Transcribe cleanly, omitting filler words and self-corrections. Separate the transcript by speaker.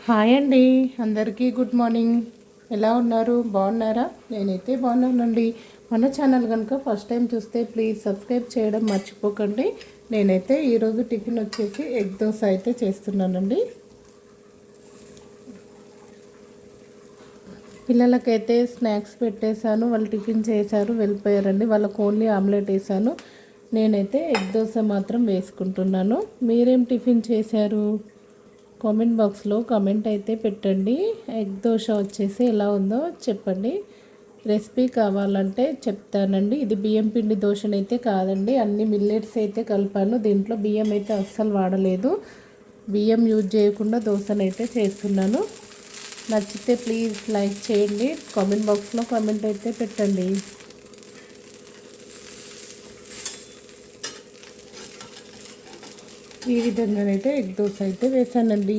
Speaker 1: Hi అండి, అందరికీ good morning. ఎలా ఉన్నారు? బాగున్నారా? నేనైతే బాగున్నానండి. మన ఛానల్ కనుక ఫస్ట్ టైం చూస్తే ప్లీజ్ సబ్స్క్రైబ్ చేయడం మర్చిపోకండి. నేనైతే ఈరోజు టిఫిన్ వచ్చేసి ఎగ్ దోశ అయితే చేస్తున్నానండి. పిల్లలకైతే స్నాక్స్ పెట్టేశాను, వాళ్ళు టిఫిన్ చేశారు, వెళ్ళిపోయారండి. వాళ్ళకు ఓన్లీ ఆమ్లెట్ వేసాను. నేనైతే ఎగ్ దోశ మాత్రం వేసుకుంటున్నాను. మీరేం టిఫిన్ చేశారు? కామెంట్ బాక్స్లో కామెంట్ అయితే పెట్టండి. ఎగ్ దోశ వచ్చేసి ఎలా ఉందో చెప్పండి. రెసిపీ కావాలంటే చెప్తానండి. ఇది బియ్యం పిండి దోశనైతే కాదండి, అన్ని మిల్లెట్స్ అయితే కలిపాను. దీంట్లో బియ్యం అయితే అస్సలు వాడలేదు. బియ్యం యూజ్ చేయకుండా దోశనైతే చేస్తున్నాను. నచ్చితే ప్లీజ్ లైక్ చేయండి, కామెంట్ బాక్స్లో కామెంట్ అయితే పెట్టండి. ఈ విధంగానైతే ఎగ్ దోశ అయితే వేసానండి.